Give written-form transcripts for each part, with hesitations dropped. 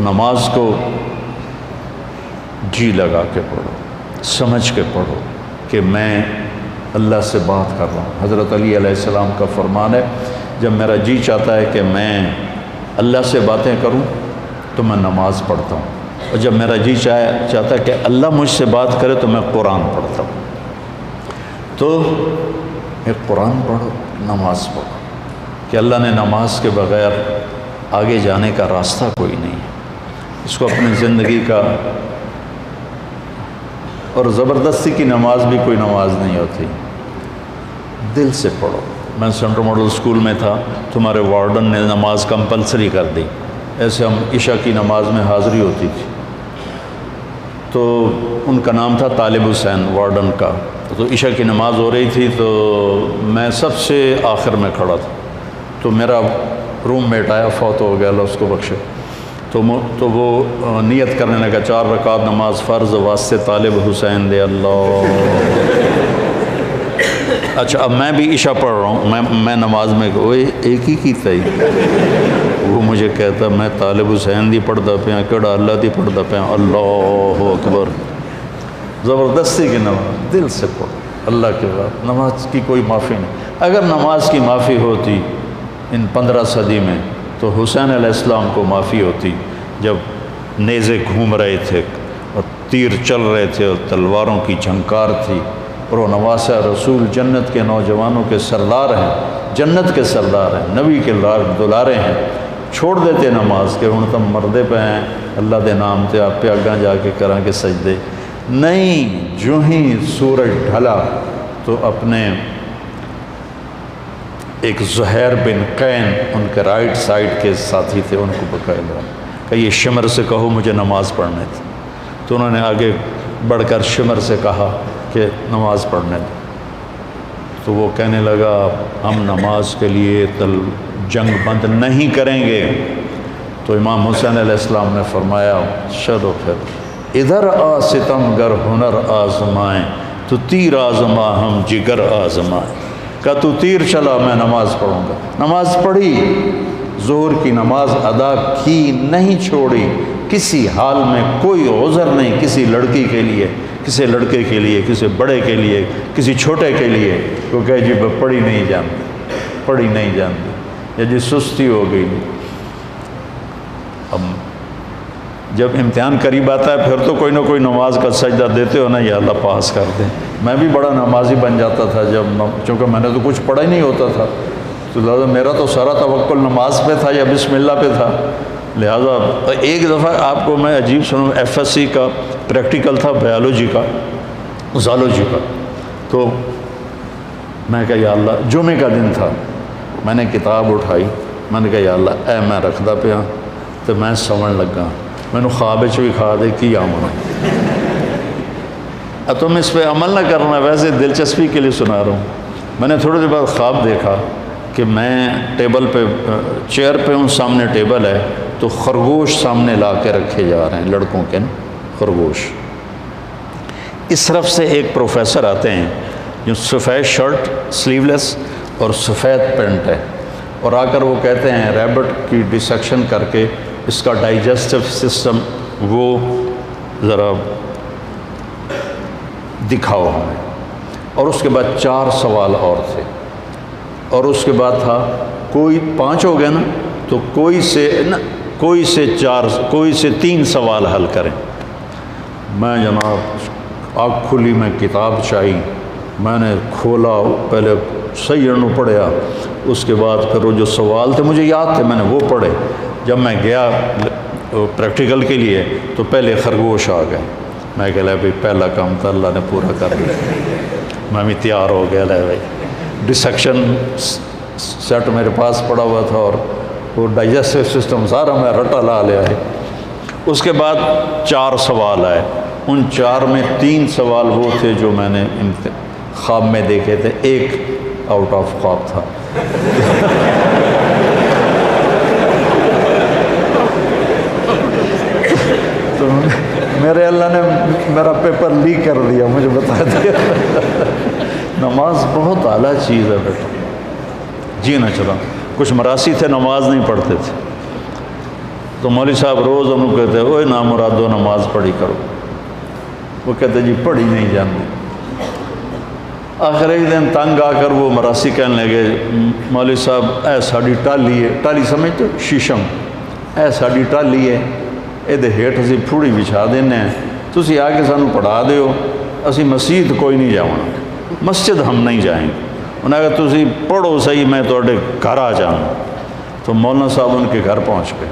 نماز کو جی لگا کے پڑھو، سمجھ کے پڑھو کہ میں اللہ سے بات کر رہا ہوں۔ حضرت علی علیہ السلام کا فرمان ہے، جب میرا جی چاہتا ہے کہ میں اللہ سے باتیں کروں تو میں نماز پڑھتا ہوں، اور جب میرا جی چاہتا ہے کہ اللہ مجھ سے بات کرے تو میں قرآن پڑھتا ہوں۔ تو ایک قرآن پڑھو، نماز پڑھو، کہ اللہ نے نماز کے بغیر آگے جانے کا راستہ کوئی نہیں ہے، اس کو اپنی زندگی کا، اور زبردستی کی نماز بھی کوئی نماز نہیں ہوتی، دل سے پڑھو۔ میں سینٹرل ماڈل اسکول میں تھا، تمہارے وارڈن نے نماز کمپلسری کر دی، ایسے ہم عشاء کی نماز میں حاضری ہوتی تھی، تو ان کا نام تھا طالب حسین وارڈن کا۔ تو عشاء کی نماز ہو رہی تھی تو میں سب سے آخر میں کھڑا تھا، تو میرا روم میٹ آیا، فوت ہو گیا، اللہ اس کو بخشے، تو وہ نیت کرنے لگا 4 رکعت نماز فرض واسطے طالب حسین دے اللہ۔ اچھا اب میں بھی عشاء پڑھ رہا ہوں، میں نماز میں ایک ہی کی تھی، وہ مجھے کہتا میں طالب حسین دی پڑھتا پیا، کیڑا اللہ دی پڑھتا پیا، اللہ اکبر۔ زبردستی کی نماز دل سے پڑھو، اللہ کے بعد نماز کی کوئی معافی نہیں۔ اگر نماز کی معافی ہوتی ان 15 صدی میں تو حسین علیہ السلام کو معافی ہوتی، جب نیزے گھوم رہے تھے اور تیر چل رہے تھے اور تلواروں کی جھنکار تھی، اور وہ نواسہ رسول جنت کے نوجوانوں کے سردار ہیں، جنت کے سردار ہیں، نبی کے دلارے ہیں، چھوڑ دیتے نماز کہ ہن تم مردے پہ ہیں، اللہ دے نام تے آپ پہ اگاں جا کے کراں کے سجدے نہیں۔ جو ہی سورج ڈھلا تو اپنے ایک زہیر بن قین ان کے رائٹ سائڈ کے ساتھی تھے، ان کو بقایا کہ یہ شمر سے کہو مجھے نماز پڑھنے تھی، تو انہوں نے آگے بڑھ کر شمر سے کہا کہ نماز پڑھنے دیں، تو وہ کہنے لگا ہم نماز کے لیے جنگ بند نہیں کریں گے۔ تو امام حسین علیہ السلام نے فرمایا چلو پھر ادھر آ ستم گر ہنر آزمائیں، تو تیر آزما ہم جگر آزمائیں، کہ تو تیر چلا میں نماز پڑھوں گا۔ نماز پڑھی، ظہر کی نماز ادا کی، نہیں چھوڑی، کسی حال میں کوئی عذر نہیں کسی لڑکی کے لیے، کسی لڑکے کے لیے، کسی بڑے کے لیے، کسی چھوٹے کے لیے، وہ کہے جی پڑھی نہیں جانتی، پڑھی نہیں جانتی، یا جی سستی ہو گئی۔ اب جب امتحان قریب آتا ہے پھر تو کوئی نہ کوئی نماز کا سجدہ دیتے ہو نا، یا اللہ پاس کر دیں۔ میں بھی بڑا نمازی بن جاتا تھا چونکہ میں نے تو کچھ پڑھا ہی نہیں ہوتا تھا، تو لہٰذا میرا تو سارا توکل نماز پہ تھا یا بسم اللہ پہ تھا۔ لہٰذا ایک دفعہ آپ کو میں عجیب سنوں، FSC کا پریکٹیکل تھا بایولوجی کا، زالوجی کا، تو میں کہا یا اللہ، جمعے کا دن تھا، میں نے کتاب اٹھائی، میں نے کہا یا اللہ اے میں رکھدا پیا تو میں سمجھ لگا، میں نے خواب بھی کھا دے کی آمنا، اب تم اس پہ عمل نہ کرنا، ویسے دلچسپی کے لیے سنا رہا ہوں۔ میں نے تھوڑی دیر بعد خواب دیکھا کہ میں ٹیبل پہ، چیئر پہ ہوں، سامنے ٹیبل ہے، تو خرگوش سامنے لا کے رکھے جا رہے ہیں، لڑکوں کے خرگوش۔ اس طرف سے ایک پروفیسر آتے ہیں جو سفید شرٹ سلیو لیس اور سفید پینٹ ہے، اور آ کر وہ کہتے ہیں ریبٹ کی ڈسیکشن کر کے اس کا ڈائجسٹو سسٹم وہ ذرا دکھاؤ ہمیں، اور اس کے بعد 4 سوال اور تھے، اور اس کے بعد تھا کوئی 5 ہو گئے نا، تو کوئی سے 3 سوال حل کریں۔ میں جناب آنکھ کھلی، میں کتاب چاہی، میں نے کھولا، پہلے صحیح انہوں پڑھیا، اس کے بعد پھر وہ جو سوال تھے مجھے یاد تھے، میں نے وہ پڑھے۔ جب میں گیا پریکٹیکل کے لیے تو پہلے خرگوش آ گئے، میں کہہ لیا بھائی پہلا کام تو اللہ نے پورا کر دیا، میں بھی تیار ہو گیا، لے بھائی ڈسیکشن سیٹ میرے پاس پڑا ہوا تھا، اور وہ ڈائجسٹو سسٹم سارا میں رٹا لا لیا ہے۔ اس کے بعد 4 سوال آئے، ان 4 میں 3 سوال وہ تھے جو میں نے خواب میں دیکھے تھے، ایک آؤٹ آف خواب تھا۔ تو میرے اللہ نے میرا پیپر لیک کر دیا، مجھے بتا دیا۔ نماز بہت اعلیٰ چیز ہے بیٹا، جی نہ چلا۔ کچھ مراسی تھے نماز نہیں پڑھتے تھے، تو مولوی صاحب روز انہوں کہتے اوے نامرادو نماز پڑھی کرو، وہ کہتے جی پڑھی نہیں جانتی۔ آخر ایک دن تنگ آ کر وہ مراسی کہنے لگے مولوی صاحب اے ساڑی ٹالی ہے، ٹالی سمجھتے شیشم، اے ساڑی ٹالی ہے یہ ہیٹ اسی پھوڑی بچھا دینے ہیں، تسی آ کے سانو پڑھا دیو، اسی مسجد کوئی نہیں جاؤں، مسجد ہم نہیں جائیں گے۔ انہوں نے کہا تسی پڑھو صحیح میں توڑے گھر آ جاؤں۔ تو مولانا صاحب ان کے گھر پہنچ گئے،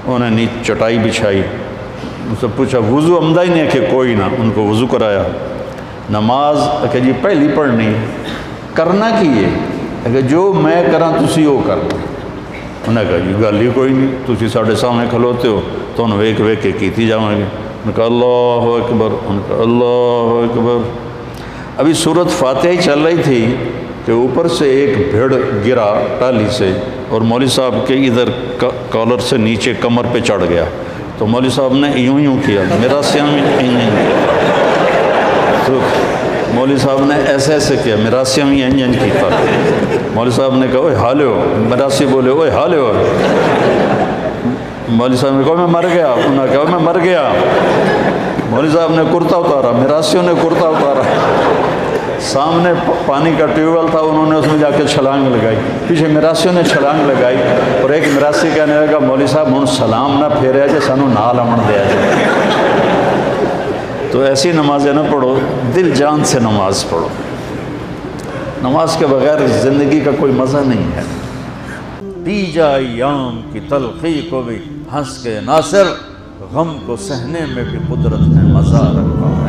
انہوں نے چٹائی بچھائی، ان سے پوچھا وضو عمدہ ہی نہیں کہ کوئی نہ، ان کو وضو کرایا۔ نماز کہ جی پہلی پڑھنی کرنا کی ہے کہ جو میں کراں تسی وہ کرنا۔ انہوں نے کہا جی گل ہی کوئی نہیں، تسی ساڑھے سامنے کھلوتے ہو تو انہوں ویک ویک کے کیتی جاؤں گے۔ انہوں نے کہا اللہ اکبر، انہوں نے کہا اللہ اکبر۔ ابھی سورت فاتحہ ہی چل رہی تھی کہ اوپر سے ایک بھیڑ گرا ٹالی سے اور مولوی صاحب کے ادھر کالر سے نیچے کمر پہ چڑھ گیا، تو مولوی صاحب نے یوں یوں کیا، میرا سیاں میں تو مولوی صاحب نے ایسے ایسے کیا، میرا سیاں میں انج کیتا۔ مولوی صاحب نے کہا اوے حالے ہو، میرا سی بولے اوے حالے ہو۔ مولوی صاحب نے کہا میں مر گیا، انہوں نے کہا میں مر گیا۔ مولوی صاحب نے کرتا اتارا، میراسیوں نے کرتا اتارا، سامنے پانی کا ٹیوب ویل تھا، انہوں نے اس میں جا کے چھلانگ لگائی، پیچھے میراسیوں نے چھلانگ لگائی، اور ایک میراسی کہنے لگا مولوی صاحب ہن سلام نہ پھیریا جے سانو نال امن دیا جائے۔ تو ایسی نمازیں نہ پڑھو، دل جان سے نماز پڑھو، نماز کے بغیر زندگی کا کوئی مزہ نہیں ہے۔ پی جا ایام کی تلخی کو بھی ہنس کے ناصر، غم کو سہنے میں بھی قدرت نے مزہ رکھا۔